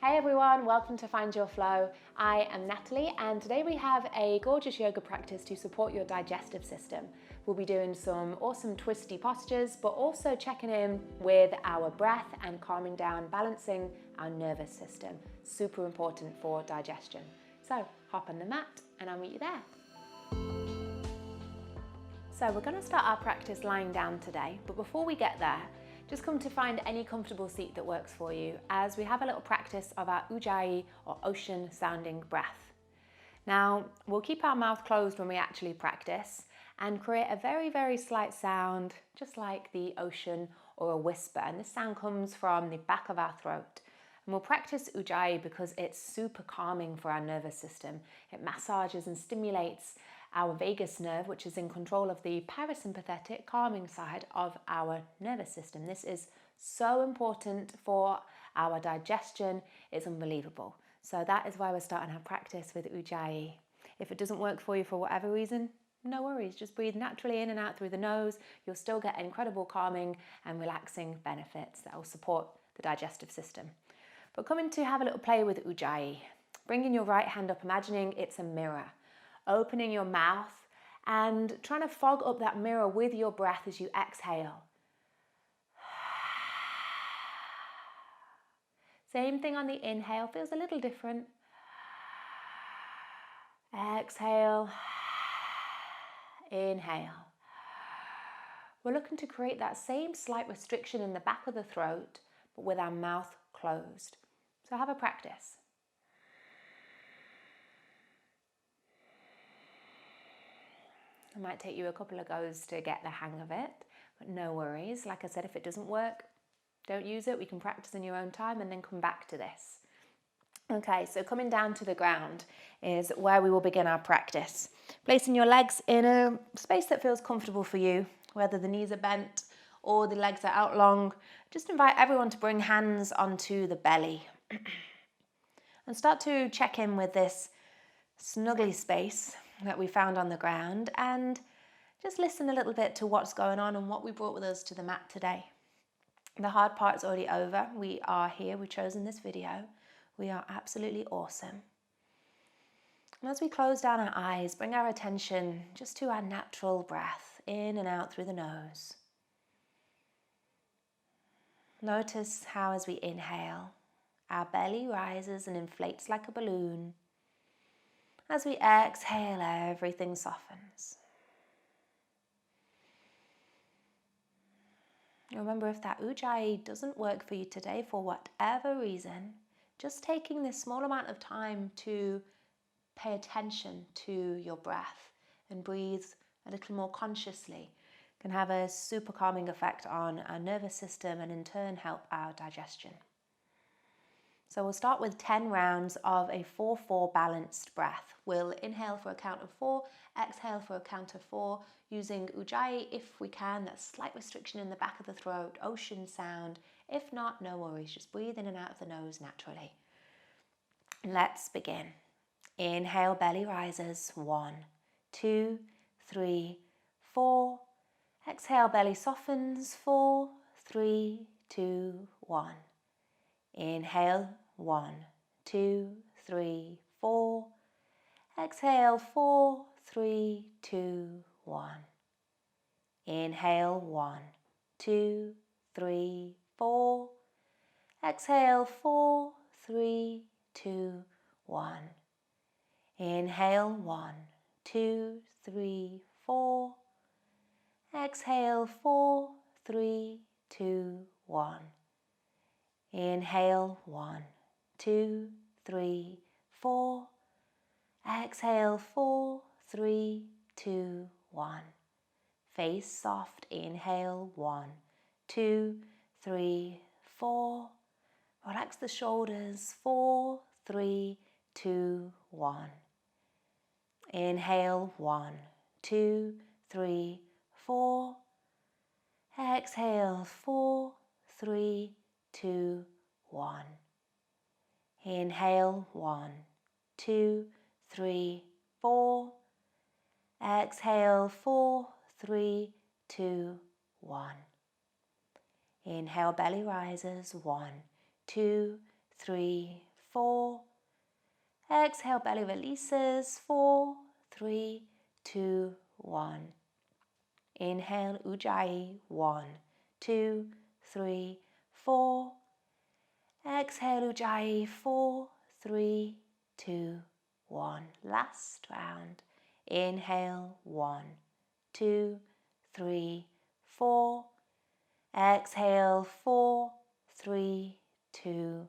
Hey everyone, welcome to Find Your Flow. I am Natalie and today we have a gorgeous yoga practice to support your digestive system. We'll be doing some awesome twisty postures, but also checking in with our breath and calming down, balancing our nervous system. Super important for digestion. So hop on the mat and I'll meet you there. So we're going to start our practice lying down today, but before we get there, just come to find any comfortable seat that works for you as we have a little practice of our ujjayi or ocean sounding breath. Now, we'll keep our mouth closed when we actually practice and create a very, very slight sound, just like the ocean or a whisper. And this sound comes from the back of our throat. And we'll practice ujjayi because it's super calming for our nervous system. It massages and stimulates our vagus nerve, which is in control of the parasympathetic calming side of our nervous system. This is so important for our digestion. It's unbelievable. So that is why we're starting our practice with ujjayi. If it doesn't work for you for whatever reason, no worries. Just breathe naturally in and out through the nose. You'll still get incredible calming and relaxing benefits that will support the digestive system. But coming to have a little play with ujjayi. Bringing your right hand up, imagining it's a mirror. Opening your mouth and trying to fog up that mirror with your breath as you exhale. Same thing on the inhale, feels a little different. Exhale, inhale. We're looking to create that same slight restriction in the back of the throat, but with our mouth closed. So have a practice. It might take you a couple of goes to get the hang of it, but no worries. Like I said, if it doesn't work, don't use it. We can practice in your own time and then come back to this. Okay, so coming down to the ground is where we will begin our practice. Placing your legs in a space that feels comfortable for you, whether the knees are bent or the legs are out long. Just invite everyone to bring hands onto the belly and start to check in with this snuggly space that we found on the ground and just listen a little bit to what's going on and what we brought with us to the mat today. The hard part's already over. We are here. We've chosen this video. We are absolutely awesome. And as we close down our eyes, bring our attention just to our natural breath in and out through the nose. Notice how as we inhale, our belly rises and inflates like a balloon. As we exhale, everything softens. Remember, if that ujjayi doesn't work for you today for whatever reason, just taking this small amount of time to pay attention to your breath and breathe a little more consciously can have a super calming effect on our nervous system and in turn help our digestion. So we'll start with 10 rounds of a 4-4 balanced breath. We'll inhale for a count of 4, exhale for a count of 4, using ujjayi if we can, that slight restriction in the back of the throat, ocean sound. If not, no worries, just breathe in and out of the nose naturally. Let's begin. Inhale, belly rises, 1, 2, 3, 4. Exhale, belly softens, 4, 3, 2, 1. Inhale, 1, 2, 3, 4. Exhale, 4, 3, 2, 1. Inhale, 1, 2, 3, 4. Exhale, 4, 3, 2, 1. Inhale, 1, 2, 3, 4. Exhale, 4, 3, 2, 1. Inhale, 1, 2, 3, 4. Exhale, 4, 3, 2, 1. Face soft. Inhale, 1, 2, 3, 4. Relax the shoulders. 4, 3, 2, 1. Inhale, 1, 2, 3, 4. Exhale, 4, 3, 2, 1. Inhale, 1, 2, 3, 4. Exhale, 4, 3, 2, 1. Inhale, belly rises, 1, 2, 3, 4. Exhale, belly releases. 4, 3, 2, 1. Inhale, Ujjayi. 1, 2, 3, 4. Exhale, Ujjayi. 4, 3, 2, 1. Last round. Inhale, 1, 2, 3, 4. Exhale, 4, 3, 2,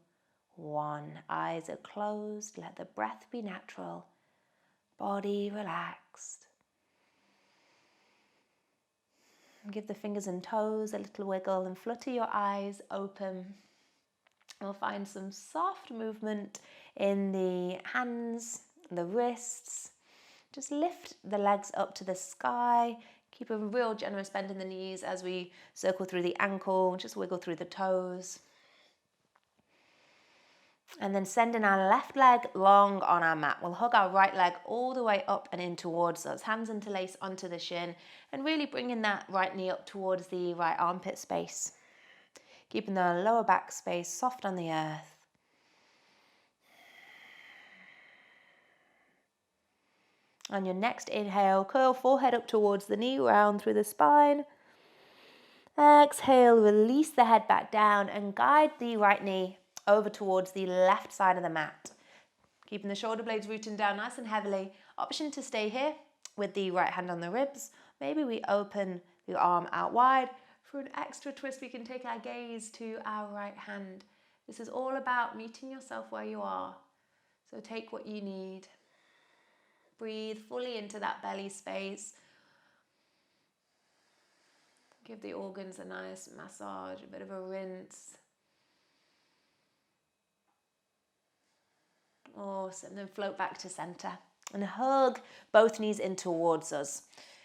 1. Eyes are closed. Let the breath be natural. Body relaxed. Give the fingers and toes a little wiggle and flutter your eyes open. We'll find some soft movement in the hands, the wrists. Just lift the legs up to the sky. Keep a real generous bend in the knees as we circle through the ankle. Just wiggle through the toes. And then sending our left leg long on our mat. We'll hug our right leg all the way up and in towards us. Hands interlace onto the shin. And really bringing that right knee up towards the right armpit space. Keeping the lower back space soft on the earth. On your next inhale, curl forehead up towards the knee, round through the spine. Exhale, release the head back down and guide the right knee over towards the left side of the mat. Keeping the shoulder blades rooting down nice and heavily. Option to stay here with the right hand on the ribs. Maybe we open the arm out wide. For an extra twist, we can take our gaze to our right hand. This is all about meeting yourself where you are. So take what you need. Breathe fully into that belly space. Give the organs a nice massage, a bit of a rinse. Awesome. Then float back to center and hug both knees in towards us.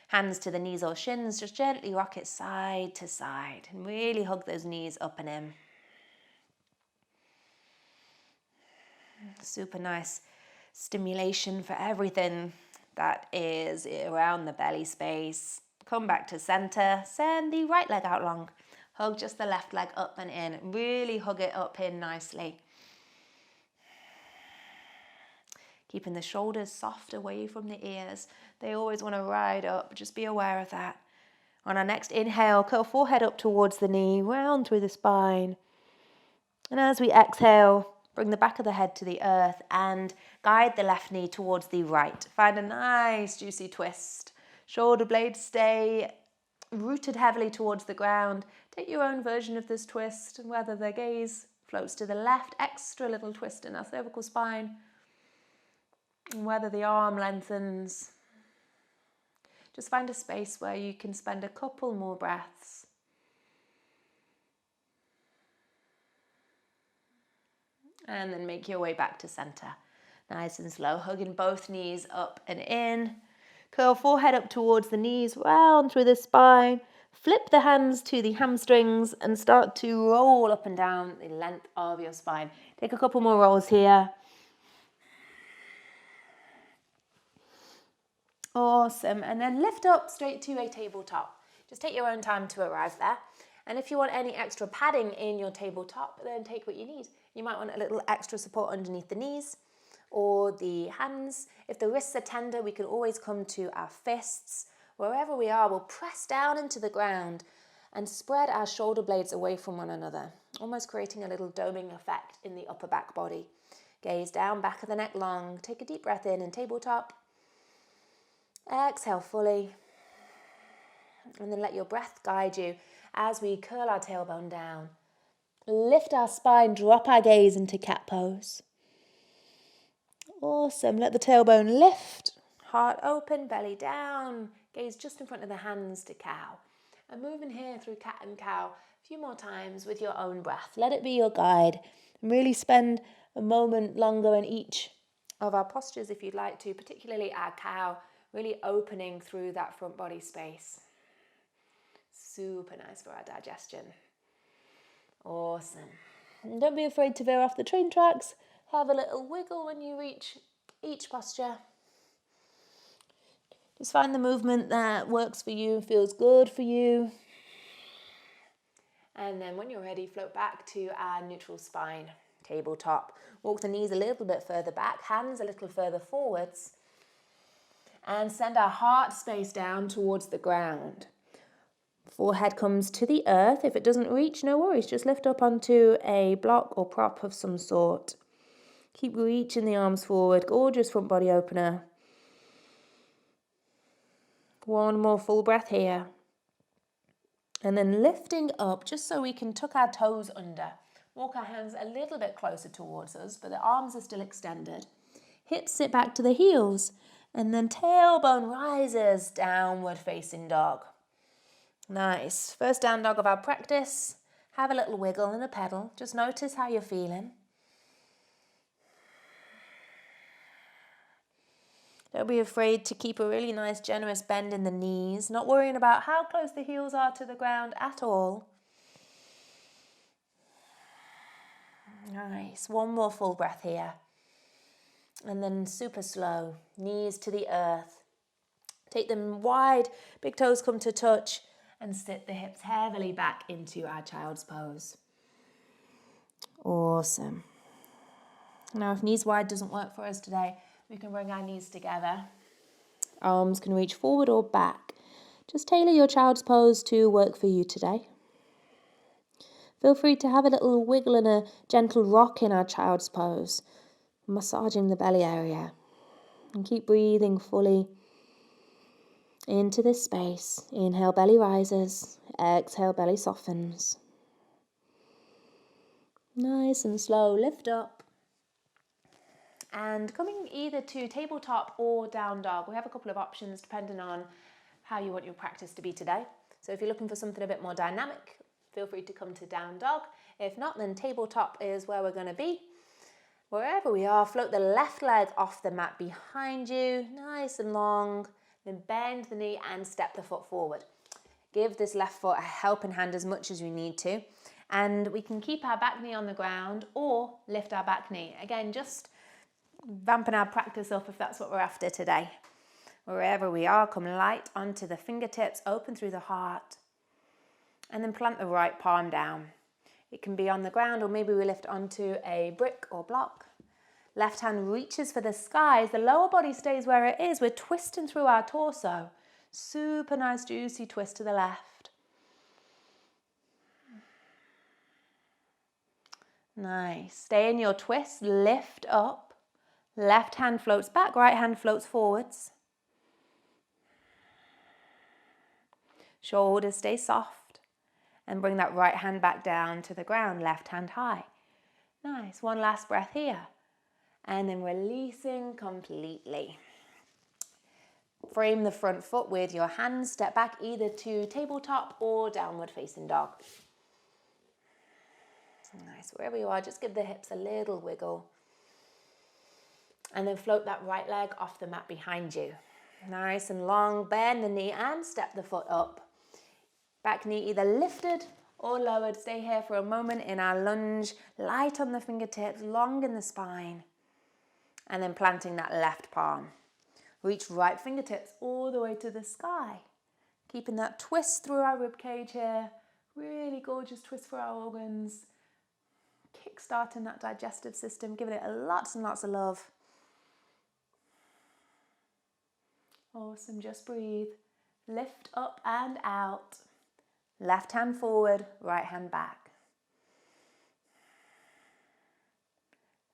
Hands to the knees or shins, just gently rock it side to side and really hug those knees up and in. Super nice stimulation for everything that is around the belly space. Come back to center, send the right leg out long. Hug just the left leg up and in. Really hug it up in nicely. Keeping the shoulders soft away from the ears. They always want to ride up, just be aware of that. On our next inhale, curl forehead up towards the knee, round through the spine. And as we exhale, bring the back of the head to the earth and guide the left knee towards the right. Find a nice juicy twist. Shoulder blades stay rooted heavily towards the ground. Take your own version of this twist, whether the gaze floats to the left, extra little twist in our cervical spine, and whether the arm lengthens. Just find a space where you can spend a couple more breaths. And then make your way back to center. Nice and slow, hugging both knees up and in. Curl forehead up towards the knees, round through the spine. Flip the hands to the hamstrings and start to roll up and down the length of your spine. Take a couple more rolls here. Awesome. And then lift up straight to a tabletop. Just take your own time to arrive there. And if you want any extra padding in your tabletop, then take what you need. You might want a little extra support underneath the knees or the hands. If the wrists are tender, we can always come to our fists. Wherever we are, we'll press down into the ground and spread our shoulder blades away from one another, almost creating a little doming effect in the upper back body. Gaze down, back of the neck long. Take a deep breath in tabletop. Exhale fully. And then let your breath guide you as we curl our tailbone down. Lift our spine, drop our gaze into cat pose. Awesome. Let the tailbone lift, heart open, belly down, gaze just in front of the hands to cow. And moving here through cat and cow a few more times with your own breath. Let it be your guide. And really spend a moment longer in each of our postures if you'd like to, particularly our cow, really opening through that front body space. Super nice for our digestion. Awesome. And don't be afraid to veer off the train tracks. Have a little wiggle when you reach each posture. Just find the movement that works for you, feels good for you. And then when you're ready, float back to our neutral spine. tabletop. Walk the knees a little bit further back, hands a little further forwards, and send our heart space down towards the ground. Forehead comes to the earth. If it doesn't reach, no worries. Just lift up onto a block or prop of some sort. Keep reaching the arms forward. Gorgeous front body opener. One more full breath here. And then lifting up just so we can tuck our toes under. Walk our hands a little bit closer towards us, but the arms are still extended. Hips sit back to the heels. And then tailbone rises, downward facing dog. Nice. First down dog of our practice. Have a little wiggle and a pedal. Just notice how you're feeling. Don't be afraid to keep a really nice, generous bend in the knees. Not worrying about how close the heels are to the ground at all. Nice. One more full breath here. And then super slow. Knees to the earth. Take them wide. Big toes come to touch. And sit the hips heavily back into our child's pose. Awesome. Now, if knees wide doesn't work for us today, we can bring our knees together. Arms can reach forward or back. Just tailor your child's pose to work for you today. Feel free to have a little wiggle and a gentle rock in our child's pose, massaging the belly area. And keep breathing fully into this space. Inhale, belly rises. Exhale, belly softens. Nice and slow, lift up. And coming either to tabletop or down dog. We have a couple of options depending on how you want your practice to be today. So if you're looking for something a bit more dynamic, feel free to come to down dog. If not, then tabletop is where we're going to be. Wherever we are, float the left leg off the mat behind you, nice and long. Then bend the knee and step the foot forward. Give this left foot a helping hand as much as you need to. And we can keep our back knee on the ground or lift our back knee. Again, just vamping our practice up if that's what we're after today. Wherever we are, come light onto the fingertips, open through the heart. And then plant the right palm down. It can be on the ground or maybe we lift onto a brick or block. Left hand reaches for the skies. The lower body stays where it is. We're twisting through our torso. Super nice, juicy twist to the left. Nice. Stay in your twist. Lift up. Left hand floats back. Right hand floats forwards. Shoulders stay soft. And bring that right hand back down to the ground. Left hand high. Nice. One last breath here. And then releasing completely. Frame the front foot with your hands. Step back either to tabletop or downward facing dog. Nice. Wherever you are, just give the hips a little wiggle. And then float that right leg off the mat behind you. Nice and long. Bend the knee and step the foot up. Back knee either lifted or lowered. Stay here for a moment in our lunge. Light on the fingertips, long in the spine. And then planting that left palm. Reach right fingertips all the way to the sky. Keeping that twist through our rib cage here. Really gorgeous twist for our organs. Kickstarting that digestive system, giving it lots and lots of love. Awesome, just breathe. Lift up and out. Left hand forward, right hand back.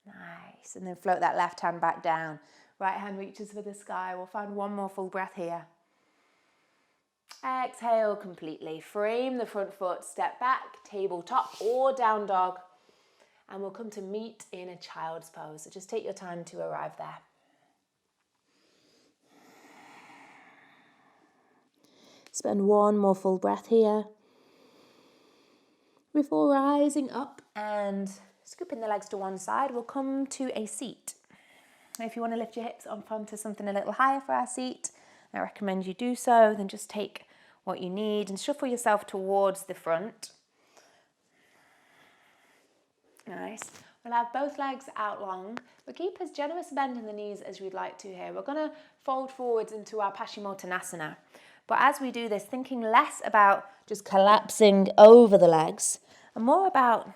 Nice, and then float that left hand back down. Right hand reaches for the sky. We'll find one more full breath here. Exhale completely. Frame the front foot, step back, tabletop or down dog. And we'll come to meet in a child's pose. So just take your time to arrive there. Spend one more full breath here. Before rising up and scooping the legs to one side, we'll come to a seat. If you want to lift your hips up onto something a little higher for our seat, I recommend you do so. Then just take what you need and shuffle yourself towards the front. Nice. We'll have both legs out long, but keep as generous a bend in the knees as we'd like to here. We're going to fold forwards into our Paschimottanasana. But as we do this, thinking less about just collapsing over the legs and more about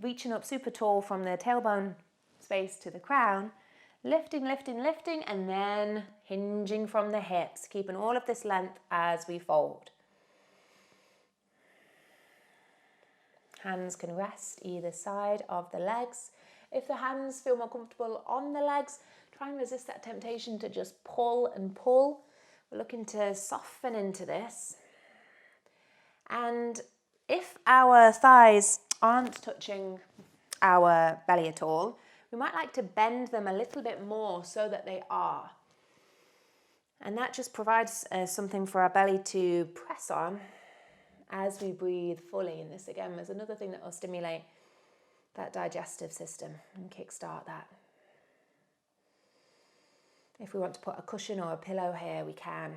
reaching up super tall from the tailbone space to the crown, lifting, lifting, lifting, and then hinging from the hips, keeping all of this length as we fold. Hands can rest either side of the legs. If the hands feel more comfortable on the legs, try and resist that temptation to just pull and pull. We're looking to soften into this. And if our thighs aren't touching our belly at all, we might like to bend them a little bit more so that they are. And that just provides something for our belly to press on as we breathe fully. And this again is another thing that will stimulate that digestive system and kickstart that. If we want to put a cushion or a pillow here, we can.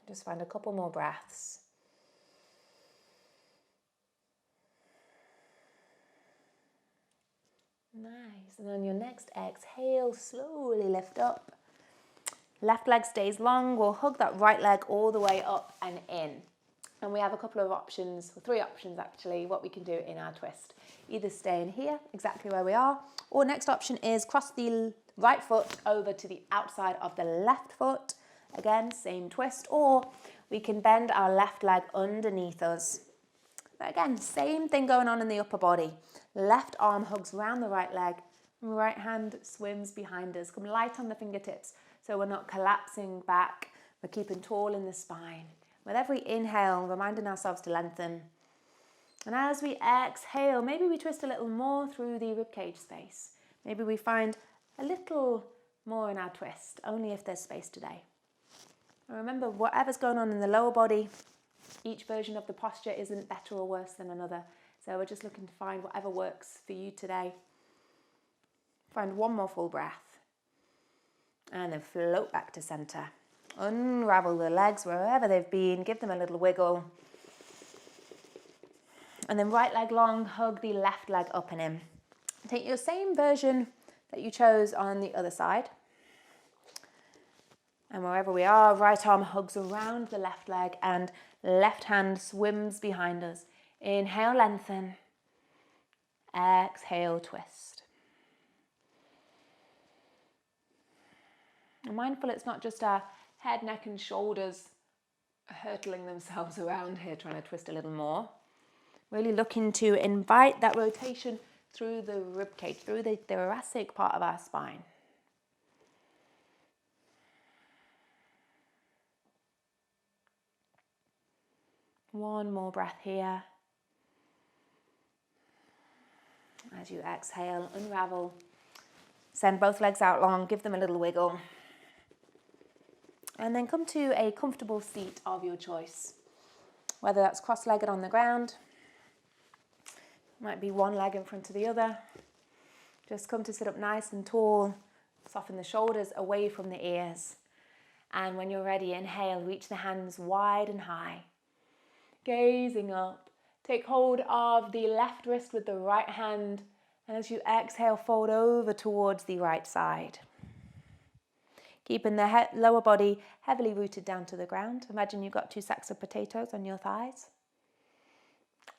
Just find a couple more breaths. Nice. And on your next exhale, slowly lift up. Left leg stays long. We'll hug that right leg all the way up and in. And we have a couple of options, or 3 options actually, what we can do in our twist. Either stay in here, exactly where we are, or next option is cross the right foot over to the outside of the left foot. Again, same twist, or we can bend our left leg underneath us. But again, same thing going on in the upper body. Left arm hugs around the right leg, right hand swims behind us. Come light on the fingertips so we're not collapsing back, we're keeping tall in the spine. With every inhale, reminding ourselves to lengthen. And as we exhale, maybe we twist a little more through the ribcage space. Maybe we find a little more in our twist, only if there's space today. And remember, whatever's going on in the lower body, each version of the posture isn't better or worse than another. So we're just looking to find whatever works for you today. Find one more full breath. And then float back to center. Unravel the legs wherever they've been. Give them a little wiggle. And then right leg long, hug the left leg up and in. Take your same version that you chose on the other side. And wherever we are, right arm hugs around the left leg and left hand swims behind us. Inhale, lengthen. Exhale, twist. And mindful, it's not just our head, neck and shoulders hurtling themselves around here, trying to twist a little more. Really looking to invite that rotation through the ribcage, through the thoracic part of our spine. One more breath here. As you exhale, unravel. Send both legs out long, give them a little wiggle. And then come to a comfortable seat of your choice. Whether that's cross-legged on the ground, might be one leg in front of the other. Just come to sit up nice and tall. Soften the shoulders away from the ears. And when you're ready, inhale, reach the hands wide and high. Gazing up. Take hold of the left wrist with the right hand. And as you exhale, fold over towards the right side. Keeping the lower body heavily rooted down to the ground. Imagine you've got 2 sacks of potatoes on your thighs.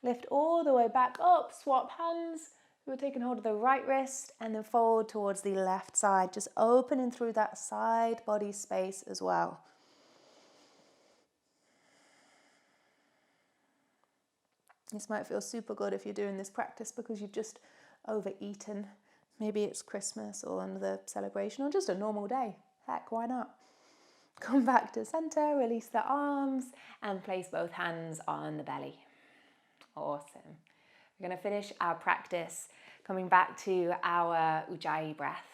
Lift all the way back up, swap hands. We're taking hold of the right wrist and then fold towards the left side, just opening through that side body space as well. This might feel super good if you're doing this practice because you've just overeaten. Maybe it's Christmas or another celebration or just a normal day. Heck, why not? Come back to center, release the arms and place both hands on the belly. Awesome. We're going to finish our practice coming back to our ujjayi breath.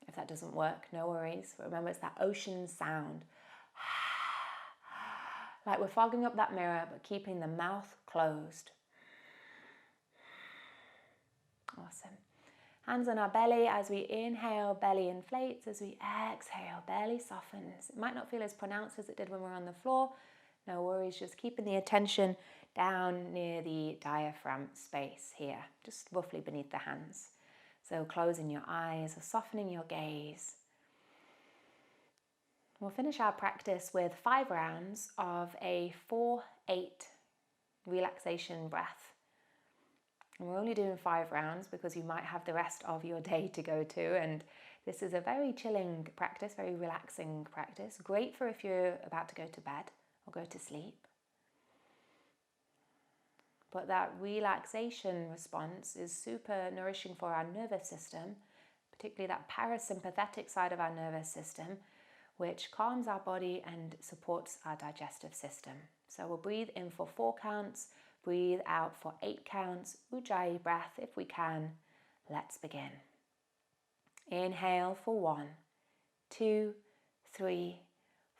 If that doesn't work, no worries. But remember, it's that ocean sound. Like we're fogging up that mirror, but keeping the mouth closed. Awesome. Hands on our belly as we inhale, belly inflates. As we exhale, belly softens. It might not feel as pronounced as it did when we're on the floor. No worries, just keeping the attention down near the diaphragm space here, just roughly beneath the hands. So closing your eyes or softening your gaze. We'll finish our practice with 5 rounds of a 4-8 relaxation breath. And we're only doing 5 rounds because you might have the rest of your day to go to, and this is a very chilling practice, very relaxing practice. Great for if you're about to go to bed or go to sleep. But that relaxation response is super nourishing for our nervous system, particularly that parasympathetic side of our nervous system, which calms our body and supports our digestive system. So we'll breathe in for 4 counts, breathe out for 8 counts, ujjayi breath if we can. Let's begin. Inhale for 1, 2, 3,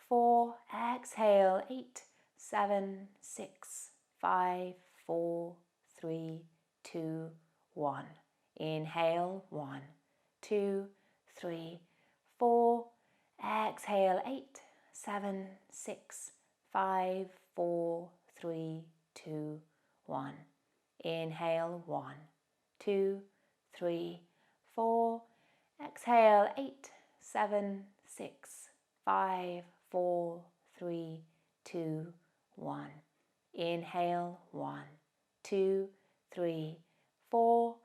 4. Exhale, 8, 7, 6, 5, 4, 3, 2, 1. Inhale, 1, 2, 3, 4. Exhale, 8, 7, 6, 5, 4, 3, 2, 1. Inhale, 1, 2, 3, 4. Exhale, 8, 7, 6, 5, 4, 3, 2, 1. Inhale, 1, 2, 3, 4.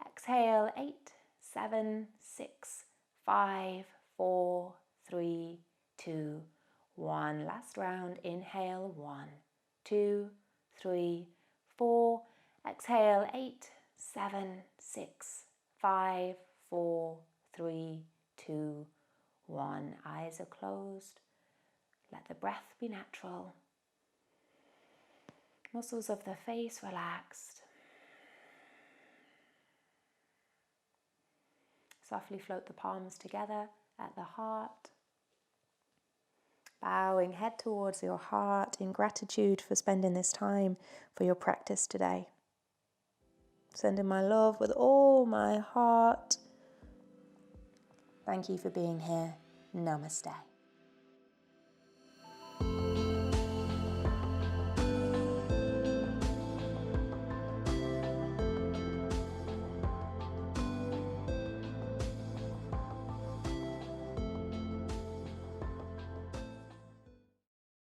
Exhale, 8, 7, 6, 5, 4, 3, 2, 1. Last round. Inhale, 1, 2, 3, 4. Exhale, 8, 7, 6, 5, 4, 3, 2, 1. Eyes are closed. Let the breath be natural. Muscles of the face relaxed. Softly float the palms together at the heart. Bowing head towards your heart in gratitude for spending this time for your practice today. Sending my love with all my heart. Thank you for being here. Namaste.